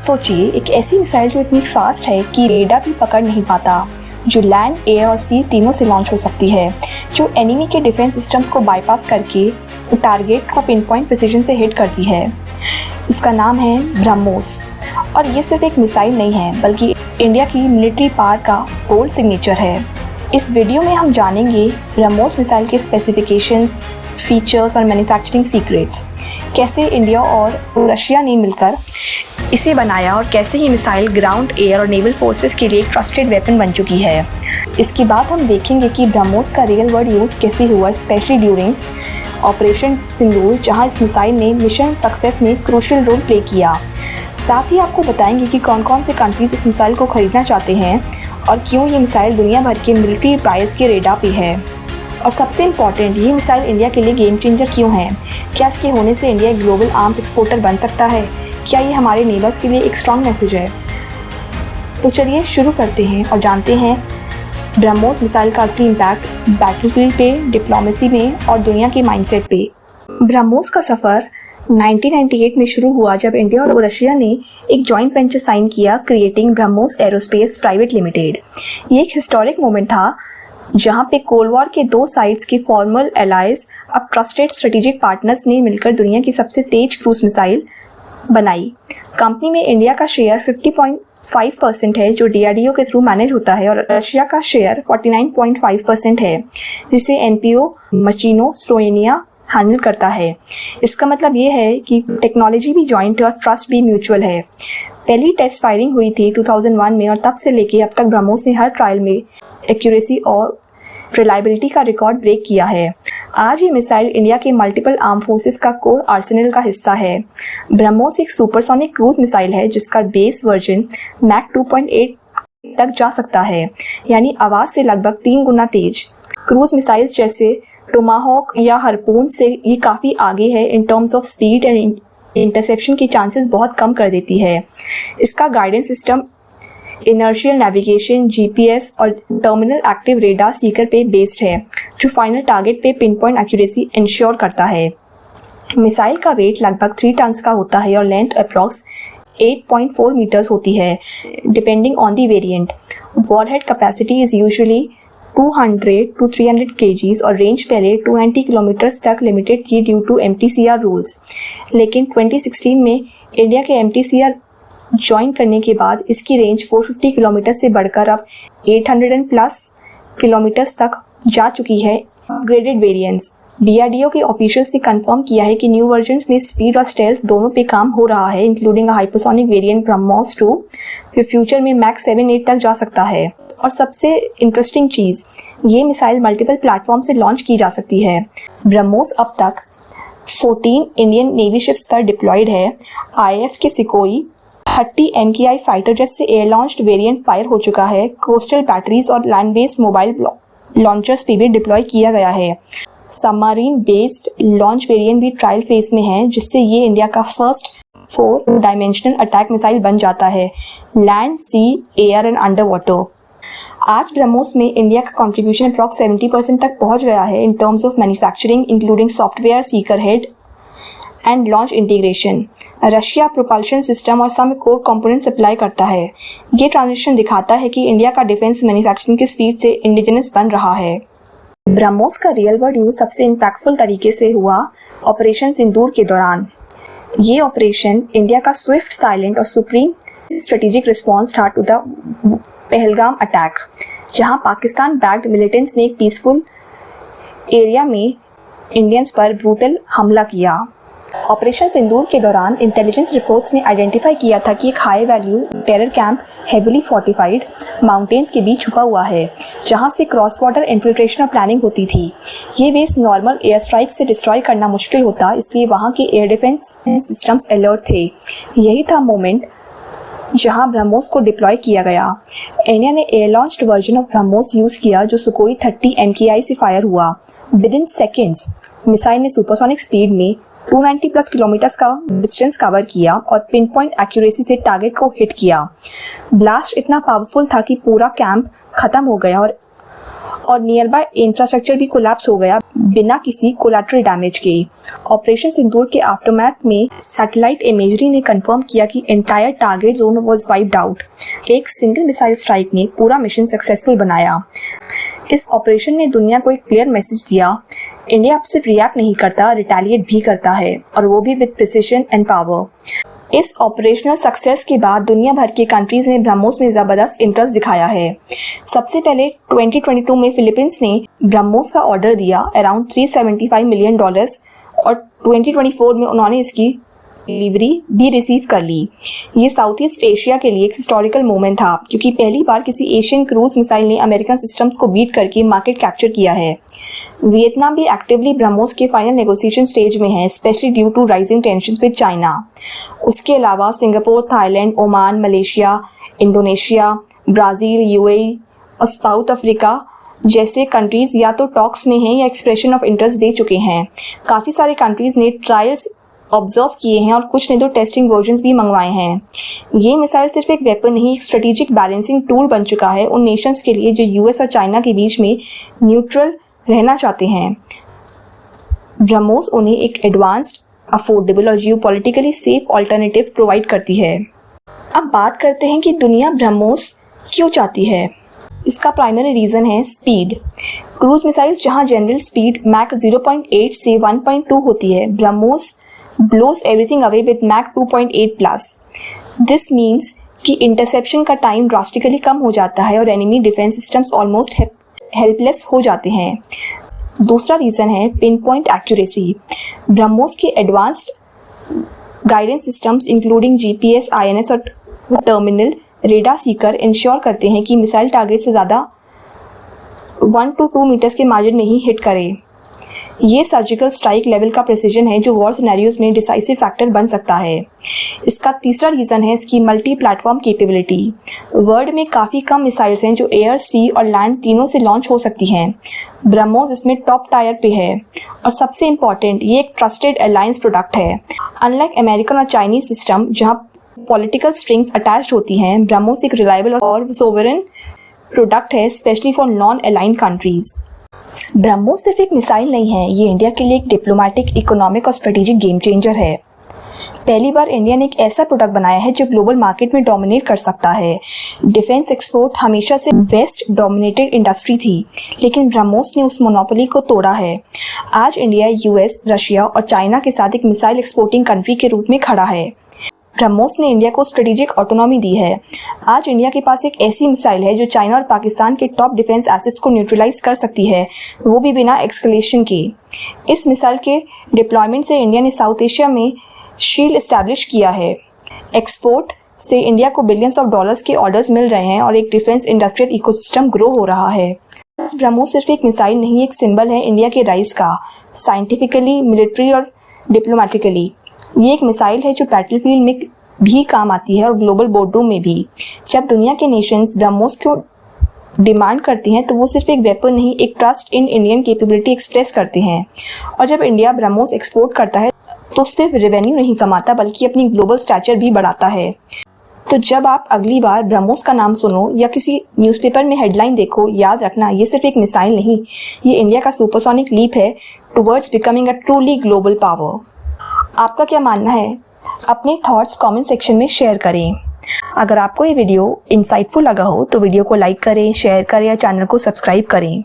सोचिए, एक ऐसी मिसाइल जो इतनी फास्ट है कि रेडार भी पकड़ नहीं पाता, जो लैंड, एयर और सी तीनों से लॉन्च हो सकती है, जो एनिमी के डिफेंस सिस्टम्स को बाईपास करके टारगेट को पिन पॉइंट प्रिसीजन से हिट करती है। इसका नाम है ब्रह्मोस। और ये सिर्फ एक मिसाइल नहीं है, बल्कि इंडिया की मिलिट्री पावर का गोल्ड सिग्नेचर है। इस वीडियो में हम जानेंगे ब्रह्मोस मिसाइल के स्पेसिफिकेशंस, फीचर्स और मैन्युफैक्चरिंग सीक्रेट्स, कैसे इंडिया और रशिया ने मिलकर इसे बनाया और कैसे ये मिसाइल ग्राउंड, एयर और नेवल फोर्सेस के लिए ट्रस्टेड वेपन बन चुकी है। इसके बाद हम देखेंगे कि ब्रह्मोस का रियल वर्ल्ड यूज़ कैसे हुआ, स्पेशली ड्यूरिंग ऑपरेशन सिंदूर, जहां इस मिसाइल ने मिशन सक्सेस में क्रूशियल रोल प्ले किया। साथ ही आपको बताएंगे कि कौन कौन से कंट्रीज इस मिसाइल को खरीदना चाहते हैं और क्यों ये मिसाइल दुनिया भर के मिलिट्री प्राइस के रेडार पे है। और सबसे इम्पॉर्टेंट, ये मिसाइल इंडिया के लिए गेम चेंजर क्यों है। क्या इसके होने से इंडिया एक ग्लोबल आर्म्स एक्सपोर्टर बन सकता है? क्या ये हमारे नेबर्स के लिए एक स्ट्रॉन्ग मैसेज है? तो चलिए शुरू करते हैं और जानते हैं ब्रह्मोस मिसाइल का असली इम्पैक्ट बैटलफील्ड पे, डिप्लोमेसी में और दुनिया के माइंडसेट पे। ब्रह्मोस का सफ़र 1998 में शुरू हुआ जब इंडिया और रशिया ने एक जॉइंट वेंचर साइन किया, creating BrahMos aerospace private limited. ये एक हिस्टोरिक मोमेंट था जहां पे कोल्ड वॉर के दो साइड्स के फॉर्मल एलाइज अब ट्रस्टेड स्ट्रेटेजिक पार्टनर्स ने मिलकर दुनिया की सबसे तेज क्रूज मिसाइल बनाई। कंपनी में इंडिया का शेयर 50.5% है, जो DRDO के थ्रू मैनेज होता है, और रशिया का शेयर 49.5% है, जिसे NPO मशीनो स्लोवेनिया हैंडल करता है। इसका मतलब ये है कि टेक्नोलॉजी भी जॉइंट है और ट्रस्ट भी म्यूचुअल है। पहली टेस्ट फायरिंग हुई थी 2001 में और तब से लेके अब तक ब्रह्मोस ने हर ट्रायल में एक्यूरेसी और रिलायबिलिटी का रिकॉर्ड ब्रेक किया है। आज ये मिसाइल इंडिया के मल्टीपल आर्म फोर्सेस का कोर आर्सेनल का हिस्सा है। ब्रह्मोस एक सुपरसोनिक क्रूज मिसाइल है जिसका बेस वर्जन मैक 2.8 तक जा सकता है, यानी आवाज से लगभग 3 गुना तेज। क्रूज मिसाइल्स जैसे टोमाहॉक या हार्पून से ये काफ़ी आगे है in terms of speed and interception की चांसेस बहुत कम कर देती है। इसका guidance system inertial navigation, GPS और टर्मिनल एक्टिव रेडार सीकर पे बेस्ड है, जो फाइनल टारगेट पे पिन पॉइंट एक्यूरेसी इंश्योर करता है। मिसाइल का वेट लगभग 3 टन का होता है और लेंथ अप्रॉक्स 8.4 मीटर्स होती है, depending on the variant. Warhead capacity is usually 200 to 300 kgs और रेंज पहले 290 किलोमीटर्स तक लिमिटेड थी ड्यू टू MTCR रूल्स, लेकिन 2016 में इंडिया के MTCR ज्वाइन करने के बाद इसकी रेंज 450 किलोमीटर से बढ़कर अब 800+ किलोमीटर्स तक जा चुकी है। अपग्रेडेड वेरिएंट्स DRDO के ऑफिशियल्स ने कंफर्म किया है कि न्यू वर्जन्स में स्पीड और स्टेल्थ दोनों पे काम हो रहा है, इंक्लूडिंग हाइपरसोनिक वेरिएंट ब्रह्मोस 2, जो फ्यूचर में मैक 7-8 तक जा सकता है। और सबसे इंटरेस्टिंग चीज़, ये मिसाइल मल्टीपल प्लेटफॉर्म से लॉन्च की जा सकती है। ब्रह्मोस अब तक 14 इंडियन नेवी शिप्स पर डिप्लॉयड है। IAF के सिकोई 30 MKI फाइटर जेट से एयर लॉन्च्ड वेरिएंट फायर हो चुका है। कोस्टल बैटरीज और लैंड बेस्ड मोबाइल लॉन्चर्स पे भी डिप्लॉय किया गया है। सबमरीन बेस्ड लॉन्च वेरिएंट भी ट्रायल फेज में है, जिससे ये इंडिया का फर्स्ट 4 डायमेंशनल अटैक मिसाइल बन जाता है, land, sea, air and under water. आज ब्रह्मोस में इंडिया का कंट्रीब्यूशन अप्रॉक्स 70% तक पहुंच गया है in terms of manufacturing, including software, Sikar head and launch integration. Russia propulsion system और सम कोर कंपोनेंट सप्लाई करता है। ये ट्रांजिशन दिखाता है कि इंडिया का डिफेंस मैन्युफैक्चरिंग की स्पीड से इंडिजिनस बन रहा है। ब्रह्मोस का रियल वर्ल्ड यूज सबसे इम्पैक्टफुल तरीके से हुआ ऑपरेशन सिंदूर के दौरान। ये ऑपरेशन इंडिया का स्विफ्ट, साइलेंट और सुप्रीम स्ट्रेटेजिक रिस्पॉन्स था टू द पहलगाम अटैक, जहां पाकिस्तान बैक्ड मिलिटेंट्स ने एक पीसफुल एरिया में इंडियंस पर ब्रूटल हमला किया। ऑपरेशन सिंदूर के दौरान इंटेलिजेंस रिपोर्ट्स ने आइडेंटिफाई किया था कि एक high value terror camp heavily fortified mountains के बीच छुपा हुआ है, जहां से क्रॉस बॉर्डर इन्फिल्ट्रेशन और प्लानिंग होती थी। ये बेस नॉर्मल एयर स्ट्राइक से डिस्ट्रॉय करना मुश्किल होता, इसलिए वहां के एयर डिफेंस सिस्टम्स अलर्ट थे। यही था मोमेंट जहां ब्रह्मोस को डिप्लॉय किया गया। इंडिया ने air launched version of BrahMos use किया, जो सुकोई 30 MKI से फायर हुआ। विद इन सेकेंड्स मिसाइल ने सुपरसोनिक स्पीड में 290+ किलोमीटर्स का डिस्टेंस कवर किया और पिन पॉइंट एक्यूरेसी से टारगेट को हिट किया। ब्लास्ट इतना पावरफुल था कि पूरा कैंप खत्म हो गया और नियर बाय इंफ्रास्ट्रक्चर भी कोलैप्स हो गया। बिना किसी कोलैटरल डैमेज के। ऑपरेशन सिंदूर के आफ्टरमैथ में सैटेलाइट इमेजरी ने कंफर्म किया कि entire target zone was wiped out. एक सिंगल मिसाइल स्ट्राइक ने पूरा मिशन सक्सेसफुल बनाया। इस ऑपरेशन ने दुनिया को एक क्लियर मैसेज दिया, इंडिया अब सिर्फ रिएक्ट नहीं करता, रिटेलिएट भी करता है, और वो भी विद प्रिसिशन एंड पावर। इस ऑपरेशनल सक्सेस के बाद दुनिया भर के कंट्रीज ने ब्रह्मोस में जबरदस्त इंटरेस्ट दिखाया है। सबसे पहले 2022 में फिलीपींस ने ब्रह्मोस का ऑर्डर दिया अराउंड $375 मिलियन, और 2024 में उन्होंने इसकी डिलीवरी भी रिसीव कर ली। ये साउथ ईस्ट एशिया के लिए एक हिस्टोरिकल मोमेंट था, क्योंकि पहली बार किसी एशियन क्रूज मिसाइल ने अमेरिकन सिस्टम्स को बीट करके मार्केट कैप्चर किया है। वियतनाम भी एक्टिवली ब्रह्मोस के फाइनल नेगोशिएशन स्टेज में है, specially due to rising tensions with China. उसके अलावा Singapore, Thailand, Oman, Malaysia, Indonesia, Brazil, UAE और साउथ अफ्रीका जैसे कंट्रीज या तो टॉक्स में हैं या एक्सप्रेशन ऑफ इंटरेस्ट दे चुके हैं। काफ़ी सारे कंट्रीज ने ट्रायल्स ऑब्जर्व किए हैं और कुछ ने तो टेस्टिंग वर्जन्स भी मंगवाए हैं। ये मिसाइल सिर्फ एक वेपन नहीं, एक स्ट्रेटेजिक बैलेंसिंग टूल बन चुका है उन नेशंस के लिए जो यूएस और चाइना के बीच में न्यूट्रल रहना चाहते हैं। ब्रह्मोस उन्हें एक एडवांस्ड, अफोर्डेबल और जियोपॉलिटिकली सेफ ऑल्टरनेटिव प्रोवाइड करती है। अब बात करते हैं कि दुनिया ब्रह्मोस क्यों चाहती है। इसका प्राइमरी रीज़न है स्पीड। क्रूज मिसाइल्स जहां जनरल स्पीड मैक 0.8 से 1.2 होती है, BrahMos blows everything away with Mach 2.8+. This means कि इंटरसेप्शन का टाइम ड्रास्टिकली कम हो जाता है और enemy defence systems almost helpless हो जाते हैं। दूसरा रीज़न है पिन पॉइंट एक्यूरेसी। ब्रह्मोस के advanced guidance systems including GPS, INS और टर्मिनल रेडार सीकर इंश्योर करते हैं कि मिसाइल टारगेट से ज़्यादा 1 to 2 मीटर्स के मार्जिन में ही हिट करे। ये सर्जिकल स्ट्राइक लेवल का प्रिसीजन है जो वॉर सिनेरियोज में डिसाइसिव फैक्टर बन सकता है। इसका तीसरा रीज़न है इसकी मल्टी प्लेटफॉर्म कैपेबिलिटी। वर्ल्ड में काफ़ी कम मिसाइल्स हैं जो एयर, सी और लैंड तीनों से लॉन्च हो सकती हैं। ब्रह्मोस इसमें टॉप टायर पे है, और सबसे इम्पॉर्टेंट ये एक ट्रस्टेड अलायंस प्रोडक्ट है। अनलाइक अमेरिकन और चाइनीज सिस्टम जहाँ पॉलिटिकल स्ट्रिंग्स अटैच्ड होती हैं, ब्रह्मोस एक रिलायबल और सोवरेन प्रोडक्ट है, specially for non aligned countries. BrahMos सिर्फ एक मिसाइल नहीं है, ये इंडिया के लिए एक डिप्लोमेटिक, इकोनॉमिक और स्ट्रेटेजिक गेम चेंजर है। पहली बार इंडिया ने एक ऐसा प्रोडक्ट बनाया है जो ग्लोबल मार्केट में डोमिनेट कर सकता है। डिफेंस एक्सपोर्ट हमेशा से वेस्ट डोमिनेटेड इंडस्ट्री थी, लेकिन ब्रह्मोस ने उस मोनोपोली को तोड़ा है। आज इंडिया यूएस, रशिया और चाइना के साथ एक मिसाइल एक्सपोर्टिंग कंट्री के रूप में खड़ा है। ब्रह्मोस ने इंडिया को स्ट्रेटेजिक ऑटोनॉमी दी है। आज इंडिया के पास एक ऐसी मिसाइल है जो चाइना और पाकिस्तान के टॉप डिफेंस एसेट्स को न्यूट्रलाइज कर सकती है, वो भी बिना एस्केलेशन के। इस मिसाइल के डिप्लॉयमेंट से इंडिया ने साउथ एशिया में शील्ड एस्टैब्लिश किया है। एक्सपोर्ट से इंडिया को बिलियंस ऑफ डॉलर्स के ऑर्डर्स मिल रहे हैं और एक डिफेंस इंडस्ट्रियल इकोसिस्टम ग्रो हो रहा है। ब्रह्मोस सिर्फ एक मिसाइल नहीं, एक सिंबल है इंडिया के राइज का, साइंटिफिकली, मिलिट्री और डिप्लोमेटिकली। ये एक मिसाइल है जो बैटलफील्ड में भी काम आती है और ग्लोबल बोर्डरूम में भी। जब दुनिया के नेशंस ब्रह्मोस को डिमांड करती हैं तो वो सिर्फ एक वेपन नहीं, एक trust in Indian capability express करते हैं। और जब इंडिया ब्रह्मोस एक्सपोर्ट करता है तो सिर्फ रेवेन्यू नहीं कमाता बल्कि अपनी ग्लोबल स्टैचर भी बढ़ाता है। तो जब आप अगली बार ब्रह्मोस का नाम सुनो या किसी न्यूज़पेपर में हेडलाइन देखो, याद रखना ये सिर्फ एक मिसाइल नहीं, ये इंडिया का सुपरसोनिक लीप है towards becoming a truly global power. आपका क्या मानना है? अपने थॉट्स कमेंट सेक्शन में शेयर करें। अगर आपको ये वीडियो इंसाइटफुल लगा हो तो वीडियो को लाइक करें, शेयर करें या चैनल को सब्सक्राइब करें।